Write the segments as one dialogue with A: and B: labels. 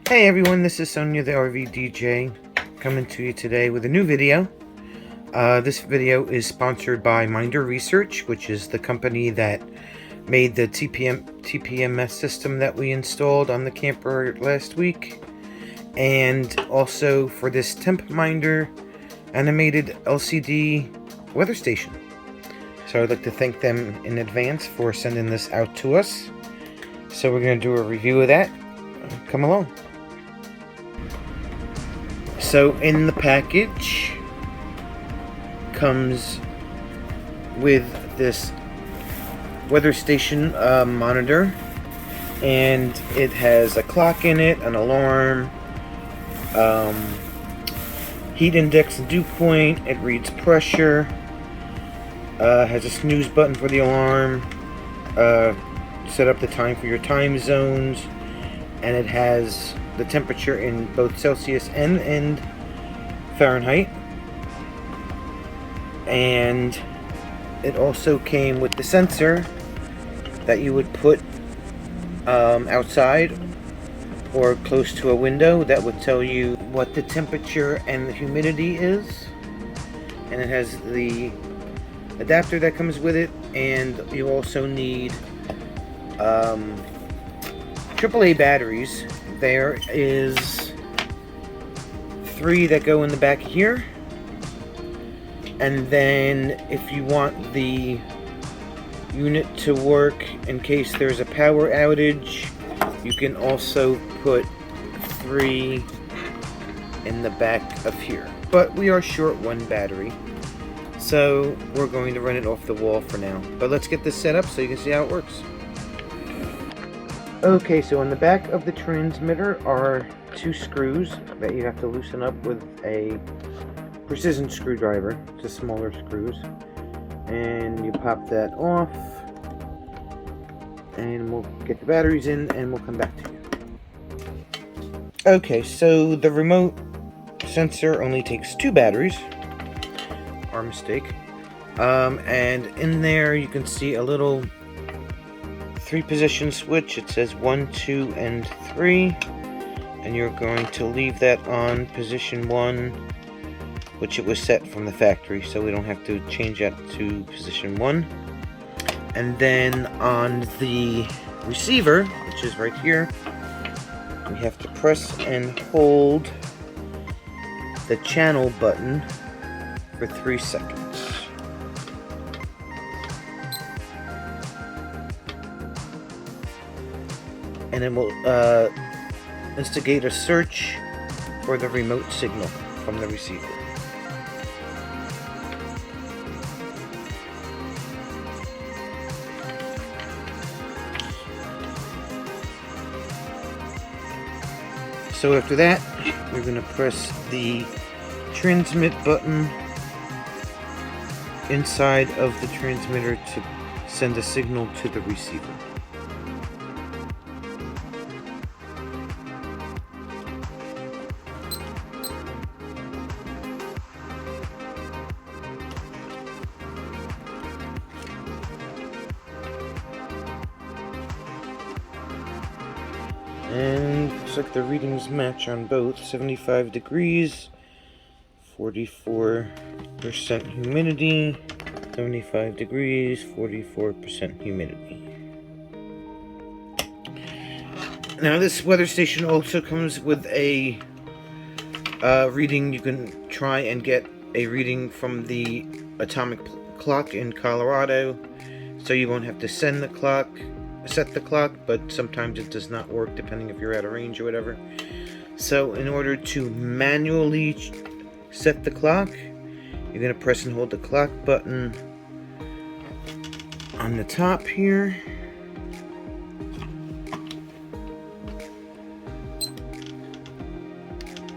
A: Hey everyone, this is Sonia the RV DJ coming to you today with a new video. This video is sponsored by Minder Research, which is the company that made the TPMS system that we installed on the camper last week, and also for this Temp Minder animated LCD weather station. So I'd like to thank them in advance for sending this out to us. So we're going to do a review of that. Come along. So in the package comes with this weather station monitor, and it has a clock in it, an alarm, heat index and dew point. It reads pressure, has a snooze button for the alarm, set up the time for your time zones, and it has the temperature in both Celsius and Fahrenheit. And it also came with the sensor that you would put outside or close to a window that would tell you what the temperature and the humidity is. And it has the adapter that comes with it, and you also need AAA batteries. There is 3 that go in the back here, and then if you want the unit to work in case there's a power outage, you can also put 3 in the back of here. But we are short 1 battery, so we're going to run it off the wall for now. But let's get this set up so you can see how it works. Okay, so on the back of the transmitter are 2 screws that you have to loosen up with a precision screwdriver, just smaller screws. And you pop that off, and we'll get the batteries in and we'll come back to you. Okay, so the remote sensor only takes 2 batteries. Our mistake. And in there you can see a little 3-position switch. It says 1, 2, and 3, and you're going to leave that on position 1, which it was set from the factory, so we don't have to change that to position 1. And then on the receiver, which is right here, we have to press and hold the channel button for 3 seconds. And it will instigate a search for the remote signal from the receiver. So after that, you're going to press the transmit button inside of the transmitter to send a signal to the receiver. And looks like the readings match on both. 75 degrees, 44% humidity, 75 degrees, 44% humidity. Now this weather station also comes with a reading. You can try and get a reading from the atomic clock in Colorado, so you won't have to set the clock, but sometimes it does not work depending if you're out of range or whatever. So in order to manually set the clock, you're going to press and hold the clock button on the top here,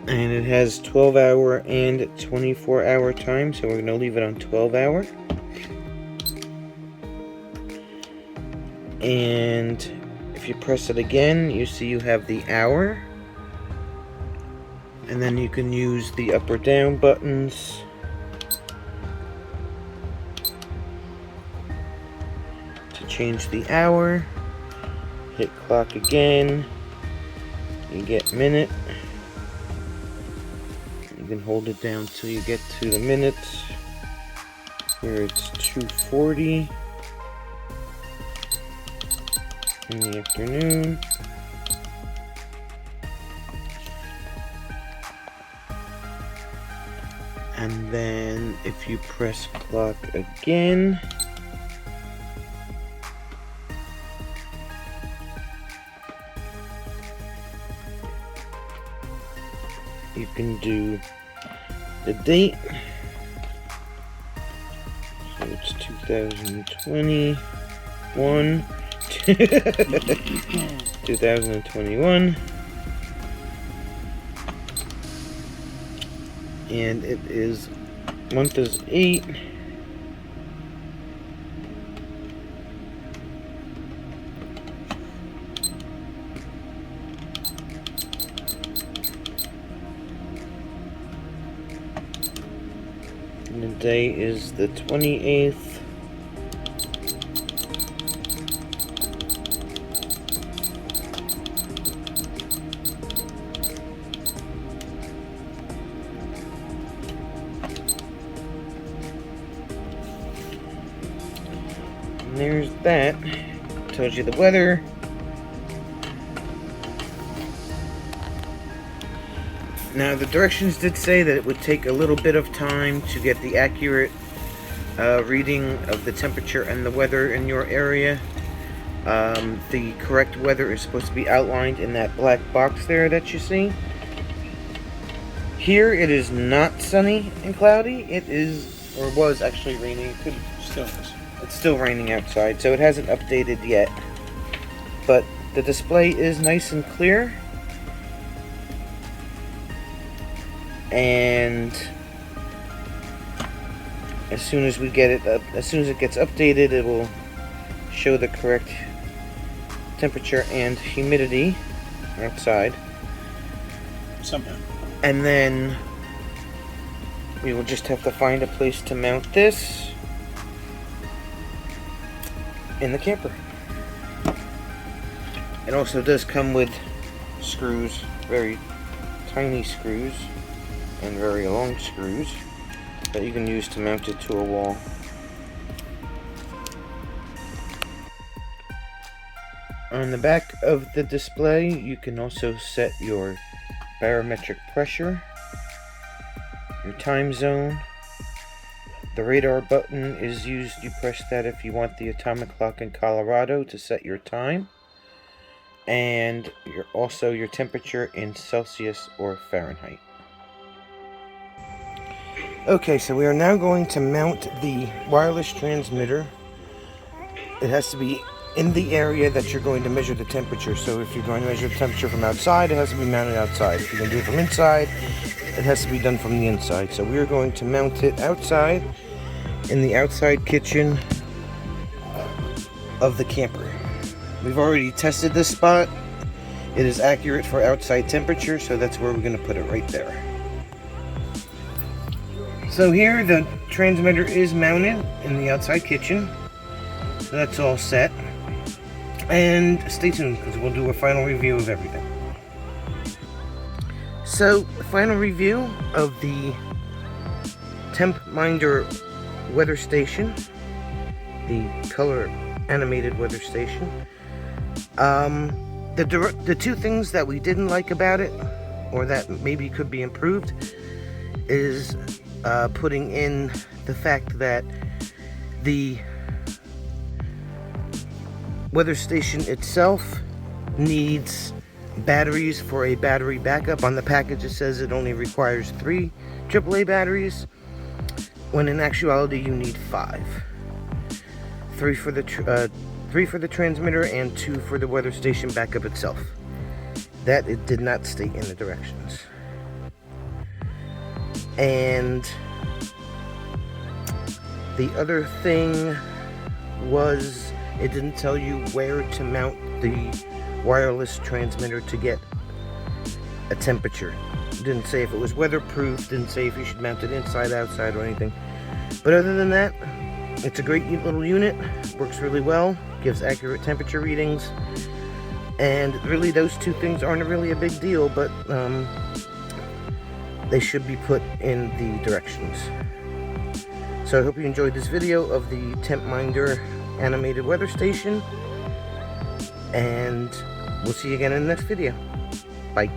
A: and it has 12-hour and 24-hour time, so we're going to leave it on 12-hour. And if you press it again, you see you have the hour, and then you can use the up or down buttons to change the hour. Hit clock again, You get minute. You can hold it down till you get to the minutes. Here it's 2:40 in the afternoon. And then if you press clock again, you can do the date. So it's 2021. 2021. And it is, month is 8. And the day is the 28th. And there's that. Tells you the weather. Now the directions did say that it would take a little bit of time to get the accurate reading of the temperature and the weather in your area. The correct weather is supposed to be outlined in that black box there that you see. Here it is not sunny and cloudy. It is, or was actually raining. It could still is. It's still raining outside, so it hasn't updated yet. But the display is nice and clear. And as soon as we get it up, as soon as it gets updated, it will show the correct temperature and humidity outside.
B: Somehow.
A: And then we will just have to find a place to mount this in the camper. It also does come with screws, very tiny screws and very long screws that you can use to mount it to a wall. On the back of the display, you can also set your barometric pressure, your time zone. The radar button is used. You press that if you want the atomic clock in Colorado to set your time, and also your temperature in Celsius or Fahrenheit. Okay, so we are now going to mount the wireless transmitter. It has to be in the area that you're going to measure the temperature. So if you're going to measure the temperature from outside, it has to be mounted outside. If you're going to do it from inside, it has to be done from the inside. So we're going to mount it outside in the outside kitchen of the camper. We've already tested this spot. It is accurate for outside temperature, so that's where we're going to put it, right there. So here the transmitter is mounted in the outside kitchen. So that's all set. And stay tuned because we'll do a final review of everything. So, final review of the Temp Minder weather station, the color animated weather station. The two things that we didn't like about it, or that maybe could be improved, is putting in the fact that the weather station itself needs batteries for a battery backup. On the package it says it only requires 3 AAA batteries, when in actuality you need 5. 3 for the transmitter and 2 for the weather station backup itself. That it did not state in the directions. And the other thing was, it didn't tell you where to mount the wireless transmitter to get a temperature. It didn't say if it was weatherproof, didn't say if you should mount it inside, outside, or anything. But other than that, it's a great little unit, works really well, gives accurate temperature readings, And really, those two things aren't really a big deal, but they should be put in the directions. So I hope you enjoyed this video of the Temp Minder animated weather station, and we'll see you again in the next video. Bye.